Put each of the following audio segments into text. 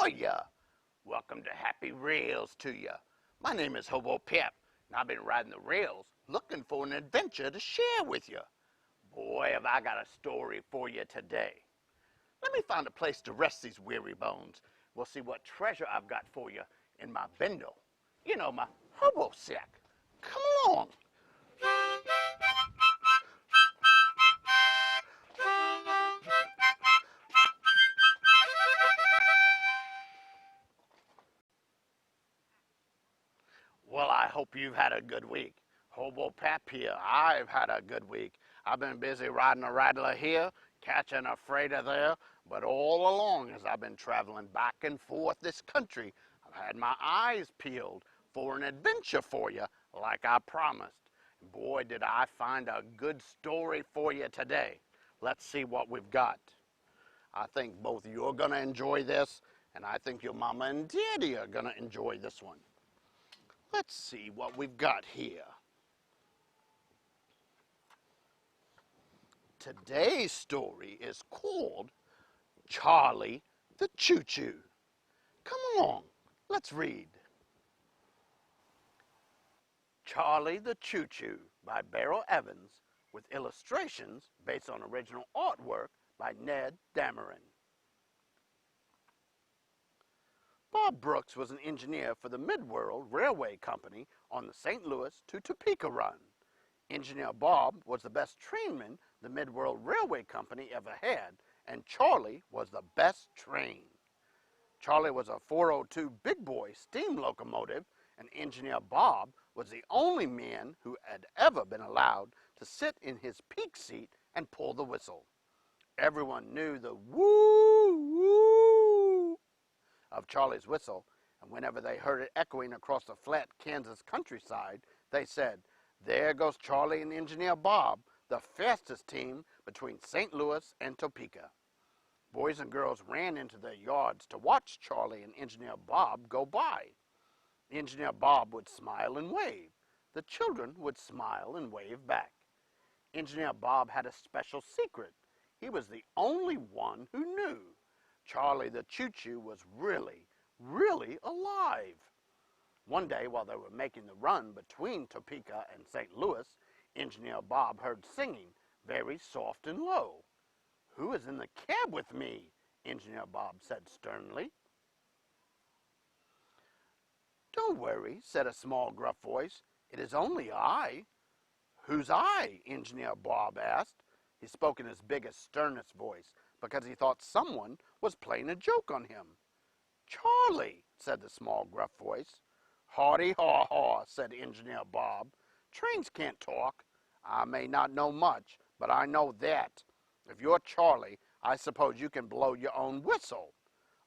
ya? Welcome to Happy Rails to ya. My name is Hobo Pap, and I've been riding the rails looking for an adventure to share with you. Boy, have I got a story for you today. Let me find a place to rest these weary bones. We'll see what treasure I've got for you in my bindle. You know, my hobo sack. Come along. Well, I hope you've had a good week. Hobo Pap here. I've had a good week. I've been busy riding a rattler here, catching a freighter there, but all along as I've been traveling back and forth this country, I've had my eyes peeled for an adventure for you like I promised. And boy, did I find a good story for you today. Let's see what we've got. I think both you're going to enjoy this, and I think your mama and daddy are going to enjoy this one. Let's see what we've got here. Today's story is called Charlie the Choo-Choo. Come along, let's read. Charlie the Choo-Choo by Beryl Evans with illustrations based on original artwork by Ned Dameron. Bob Brooks was an engineer for the Midworld Railway Company on the St. Louis to Topeka run. Engineer Bob was the best trainman the Midworld Railway Company ever had, and Charlie was the best trained. Charlie was a 402 big boy steam locomotive, and Engineer Bob was the only man who had ever been allowed to sit in his peak seat and pull the whistle. Everyone knew the woo-woo of Charlie's whistle, and whenever they heard it echoing across the flat Kansas countryside, they said, "There goes Charlie and Engineer Bob, the fastest team between St. Louis and Topeka." Boys and girls ran into their yards to watch Charlie and Engineer Bob go by. Engineer Bob would smile and wave. The children would smile and wave back. Engineer Bob had a special secret. He was the only one who knew. Charlie the Choo-Choo was really, really alive. One day, while they were making the run between Topeka and St. Louis, Engineer Bob heard singing, very soft and low. "Who is in the cab with me?" Engineer Bob said sternly. "Don't worry," said a small, gruff voice. "It is only I." "Who's I?" Engineer Bob asked. He spoke in his biggest, sternest voice because he thought someone was playing a joke on him. "Charlie," said the small, gruff voice. "Hawdy haw haw," said Engineer Bob. "Trains can't talk. I may not know much, but I know that. If you're Charlie, I suppose you can blow your own whistle."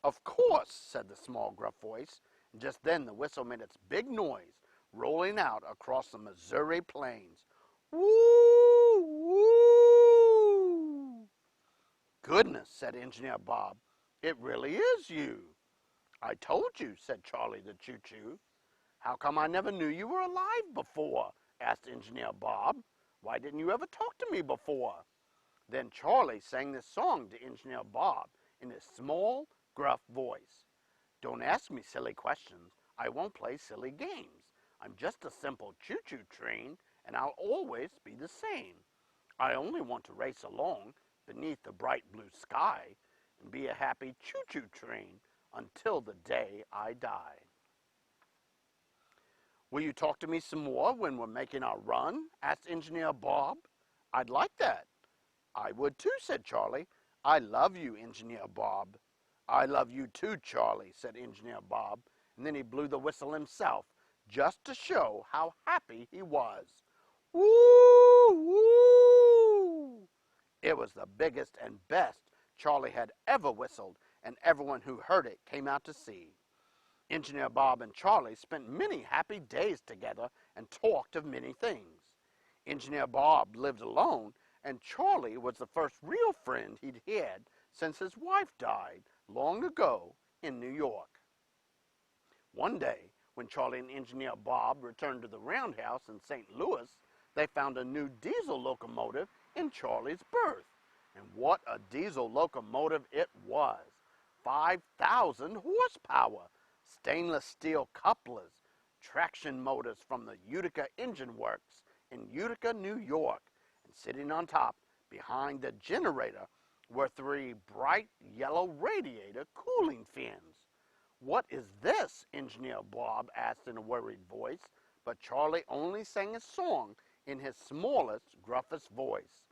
"Of course," said the small, gruff voice. And just then the whistle made its big noise, rolling out across the Missouri plains. "Woo! Woo!" "Goodness," said Engineer Bob. "It really is you." "I told you," said Charlie the Choo-Choo. "How come I never knew you were alive before?" asked Engineer Bob. "Why didn't you ever talk to me before?" Then Charlie sang this song to Engineer Bob in his small, gruff voice. "Don't ask me silly questions. I won't play silly games. I'm just a simple choo-choo train, and I'll always be the same. I only want to race along beneath the bright blue sky and be a happy choo-choo train until the day I die." "Will you talk to me some more when we're making our run?" asked Engineer Bob. "I'd like that." "I would too," said Charlie. "I love you, Engineer Bob." "I love you too, Charlie," said Engineer Bob, and then he blew the whistle himself, just to show how happy he was. Woo! Woo! It was the biggest and best Charlie had ever whistled, and everyone who heard it came out to see. Engineer Bob and Charlie spent many happy days together and talked of many things. Engineer Bob lived alone, and Charlie was the first real friend he'd had since his wife died long ago in New York. One day, when Charlie and Engineer Bob returned to the roundhouse in St. Louis, they found a new diesel locomotive in Charlie's berth. And what a diesel locomotive it was! 5,000 horsepower, stainless steel couplers, traction motors from the Utica Engine Works in Utica, New York, and sitting on top, behind the generator, were 3 bright yellow radiator cooling fins. "What is this?" Engineer Bob asked in a worried voice, but Charlie only sang his song in his smallest, gruffest voice.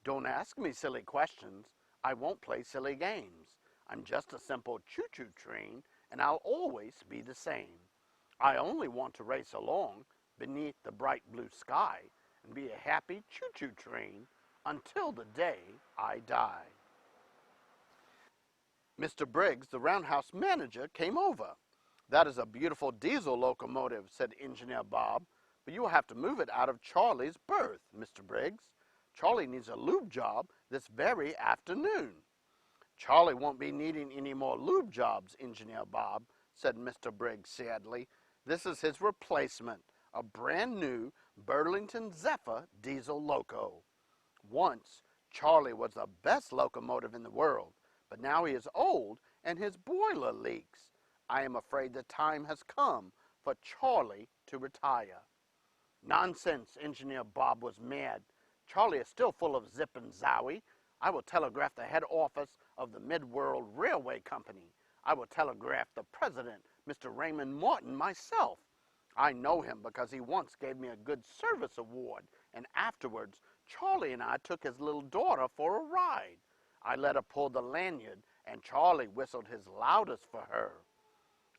"Don't ask me silly questions. I won't play silly games. I'm just a simple choo-choo train, and I'll always be the same. I only want to race along beneath the bright blue sky and be a happy choo-choo train until the day I die." Mr. Briggs, the roundhouse manager, came over. "That is a beautiful diesel locomotive," said Engineer Bob, "but you will have to move it out of Charlie's berth, Mr. Briggs. Charlie needs a lube job this very afternoon." "Charlie won't be needing any more lube jobs, Engineer Bob," said Mr. Briggs sadly. "This is his replacement, a brand new Burlington Zephyr diesel loco. Once, Charlie was the best locomotive in the world, but now he is old and his boiler leaks. I am afraid the time has come for Charlie to retire." "Nonsense," Engineer Bob was mad. "Charlie is still full of zip and zowie. I will telegraph the head office of the Mid-World Railway Company. I will telegraph the president, Mr. Raymond Martin, myself. I know him because he once gave me a good service award, and afterwards Charlie and I took his little daughter for a ride. I let her pull the lanyard, and Charlie whistled his loudest for her."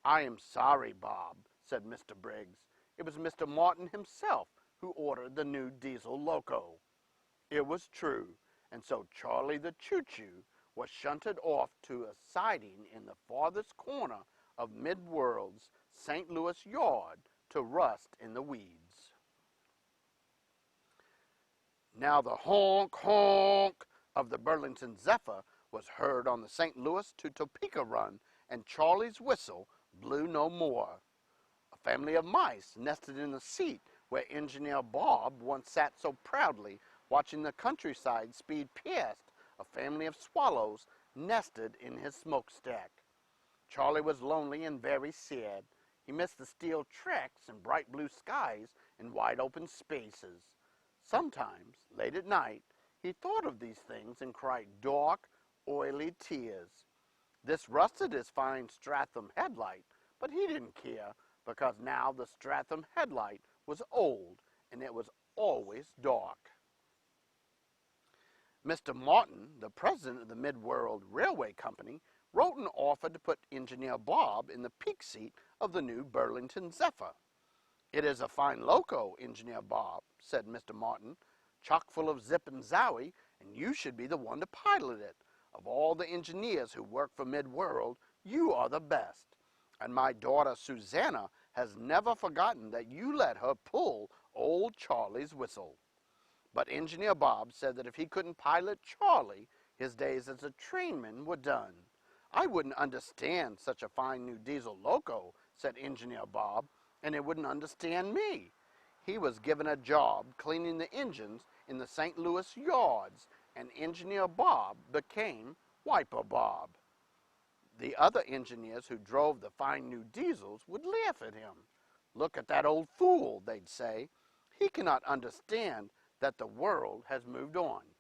"I am sorry, Bob," said Mr. Briggs. "It was Mr. Martin himself who ordered the new diesel loco." It was true, and so Charlie the Choo-Choo was shunted off to a siding in the farthest corner of Mid-World's St. Louis yard to rust in the weeds. Now the honk, honk of the Burlington Zephyr was heard on the St. Louis to Topeka run, and Charlie's whistle blew no more. A family of mice nested in the seat where Engineer Bob once sat so proudly, watching the countryside speed past a family of swallows nested in his smokestack. Charlie was lonely and very sad. He missed the steel tracks and bright blue skies and wide open spaces. Sometimes, late at night, he thought of these things and cried dark, oily tears. This rusted his fine Stratham headlight, but he didn't care, because now the Stratham headlight was old and it was always dark. Mr. Martin, the president of the Mid-World Railway Company, wrote an offer to put Engineer Bob in the peak seat of the new Burlington Zephyr. "It is a fine loco, Engineer Bob," said Mr. Martin, "chock full of zip and zowie, and you should be the one to pilot it. Of all the engineers who work for Mid-World, you are the best. And my daughter Susanna has never forgotten that you let her pull old Charlie's whistle." But Engineer Bob said that if he couldn't pilot Charlie, his days as a trainman were done. "I wouldn't understand such a fine new diesel loco," said Engineer Bob, "and it wouldn't understand me." He was given a job cleaning the engines in the St. Louis yards, and Engineer Bob became Wiper Bob. The other engineers who drove the fine new diesels would laugh at him. "Look at that old fool," they'd say. "He cannot understand that the world has moved on."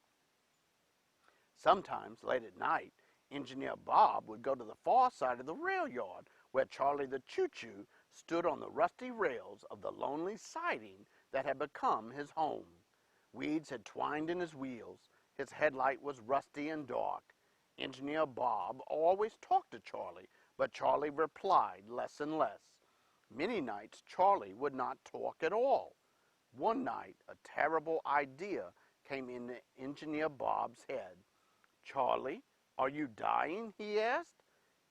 Sometimes, late at night, Engineer Bob would go to the far side of the rail yard where Charlie the Choo-Choo stood on the rusty rails of the lonely siding that had become his home. Weeds had twined in his wheels. His headlight was rusty and dark. Engineer Bob always talked to Charlie, but Charlie replied less and less. Many nights Charlie would not talk at all. One night a terrible idea came into Engineer Bob's head. "Charlie, are you dying?" he asked.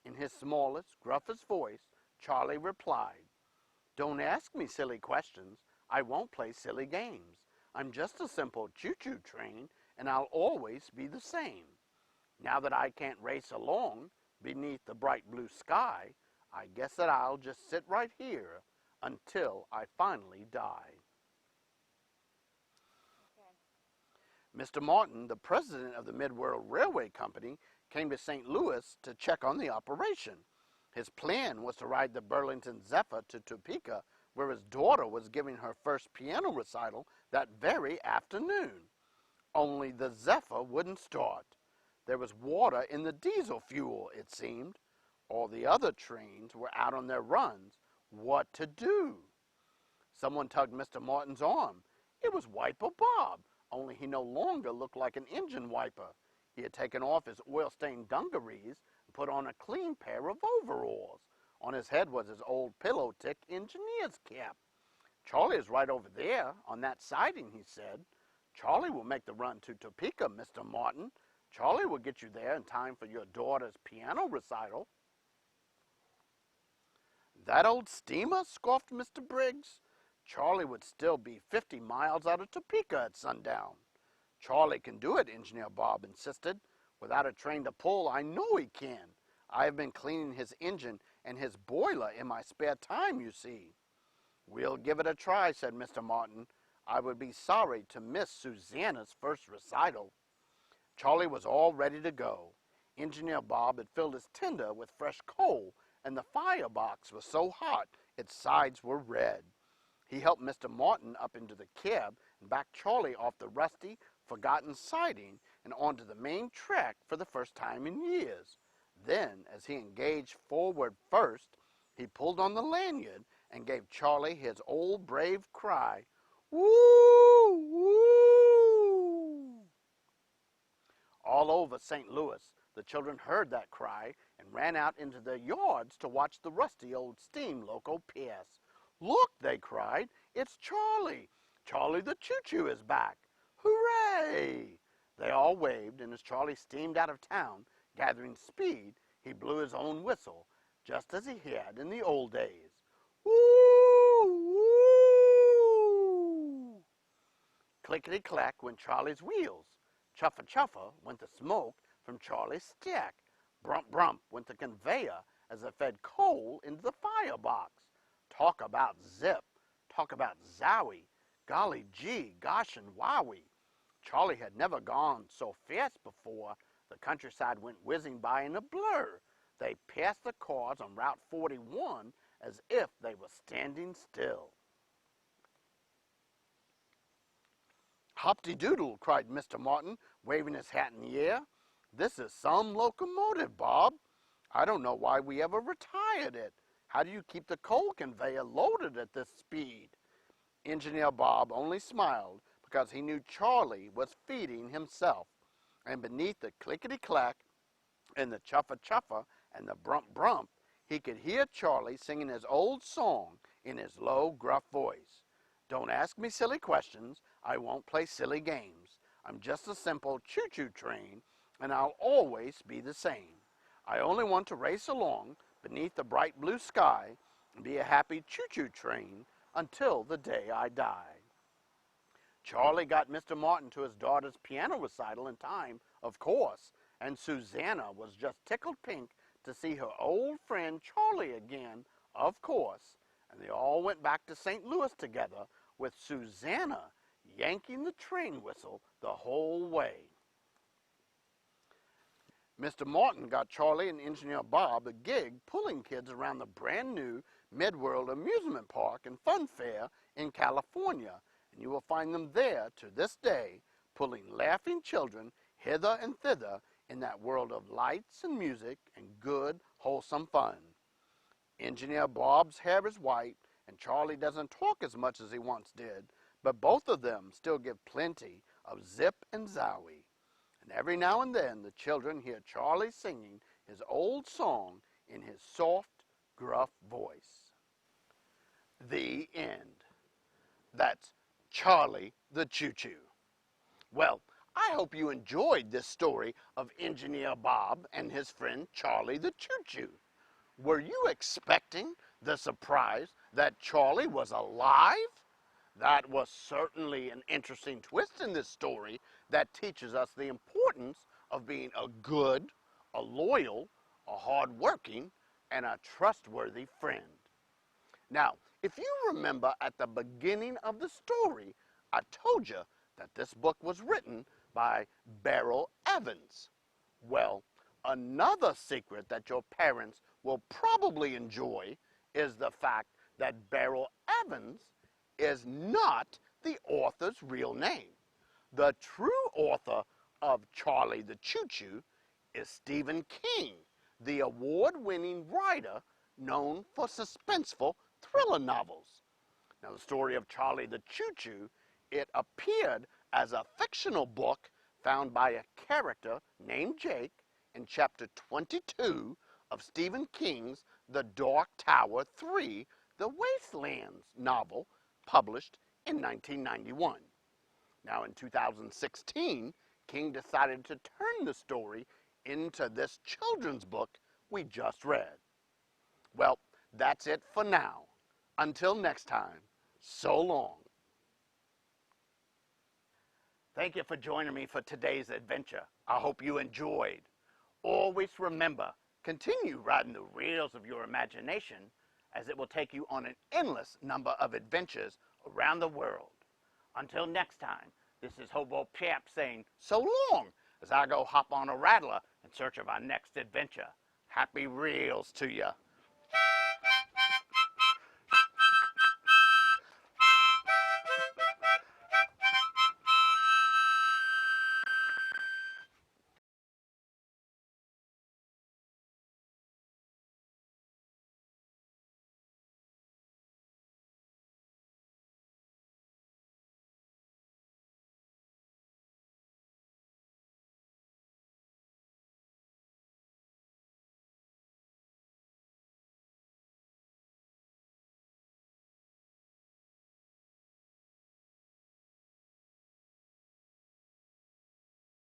In his smallest, gruffest voice, Charlie replied, "Don't ask me silly questions. I won't play silly games. I'm just a simple choo-choo train, and I'll always be the same. Now that I can't race along beneath the bright blue sky, I guess that I'll just sit right here until I finally die." Mr. Martin, the president of the Mid-World Railway Company, came to St. Louis to check on the operation. His plan was to ride the Burlington Zephyr to Topeka, where his daughter was giving her first piano recital that very afternoon. Only the Zephyr wouldn't start. There was water in the diesel fuel, it seemed. All the other trains were out on their runs. What to do? Someone tugged Mr. Martin's arm. It was Wiper Bob, only he no longer looked like an engine wiper. He had taken off his oil-stained dungarees and put on a clean pair of overalls. On his head was his old pillow-tick engineer's cap. Charlie is right over there on that siding, he said. Charlie will make the run to Topeka, Mr. Martin. Charlie will get you there in time for your daughter's piano recital. That old steamer? Scoffed Mr. Briggs. Charlie would still be 50 miles out of Topeka at sundown. Charlie can do it, Engineer Bob insisted. Without a train to pull, I know he can. I have been cleaning his engine and his boiler in my spare time, you see. We'll give it a try, said Mr. Martin. I would be sorry to miss Susanna's first recital. Charlie was all ready to go. Engineer Bob had filled his tender with fresh coal, and the firebox was so hot its sides were red. He helped Mr. Martin up into the cab and backed Charlie off the rusty, forgotten siding and onto the main track for the first time in years. Then, as he engaged forward first, he pulled on the lanyard and gave Charlie his old brave cry, "Woo! Woo!" All over St. Louis, the children heard that cry and ran out into their yards to watch the rusty old steam loco pass. "Look," they cried, "it's Charlie! Charlie the Choo-Choo is back! Hooray!" They all waved, and as Charlie steamed out of town, gathering speed, he blew his own whistle, just as he had in the old days. Woo! Woo! Clickety-clack went Charlie's wheels. Chuffa-chuffa went the smoke from Charlie's stack. Brump-brump went the conveyor as it fed coal into the firebox. Talk about zip. Talk about zowie. Golly gee, gosh and wowie. Charlie had never gone so fast before. The countryside went whizzing by in a blur. They passed the cars on Route 41 as if they were standing still. "Hop-de-doodle," cried Mr. Martin, waving his hat in the air. "This is some locomotive, Bob. I don't know why we ever retired it. How do you keep the coal conveyor loaded at this speed?" Engineer Bob only smiled because he knew Charlie was feeding himself. And beneath the clickety-clack and the chuffa-chuffa and the brump-brump, he could hear Charlie singing his old song in his low, gruff voice. "Don't ask me silly questions. I won't play silly games. I'm just a simple choo-choo train, and I'll always be the same. I only want to race along beneath the bright blue sky and be a happy choo-choo train until the day I die." Charlie got Mr. Martin to his daughter's piano recital in time, of course, and Susanna was just tickled pink to see her old friend Charlie again, of course, and they all went back to St. Louis together, with Susanna yanking the train whistle the whole way. Mr. Martin got Charlie and Engineer Bob a gig pulling kids around the brand new Midworld Amusement Park and Fun Fair in California, and you will find them there to this day, pulling laughing children hither and thither in that world of lights and music and good, wholesome fun. Engineer Bob's hair is white, and Charlie doesn't talk as much as he once did, but both of them still give plenty of zip and zowie. And every now and then the children hear Charlie singing his old song in his soft, gruff voice. The end. That's Charlie the Choo-Choo. Well, I hope you enjoyed this story of Engineer Bob and his friend Charlie the Choo-Choo. Were you expecting the surprise that Charlie was alive? That was certainly an interesting twist in this story that teaches us the importance of being a good, a loyal, a hard-working, and a trustworthy friend. Now, if you remember at the beginning of the story, I told you that this book was written by Beryl Evans. Well, Another secret that your parents will probably enjoy is the fact that Beryl Evans is not the author's real name. The true author of Charlie the Choo-Choo is Stephen King, the award-winning writer known for suspenseful thriller novels. Now, the story of Charlie the Choo-Choo, it appeared as a fictional book found by a character named Jake in chapter 22 of Stephen King's The Dark Tower 3, The Wastelands novel, published in 1991. Now, in 2016, King decided to turn the story into this children's book we just read. Well, that's it for now. Until next time, so long. Thank you for joining me for today's adventure. I hope you enjoyed. Always remember, continue riding the rails of your imagination, as it will take you on an endless number of adventures around the world. Until next time, this is Hobo Pap saying so long as I go hop on a rattler in search of our next adventure. Happy reels to you.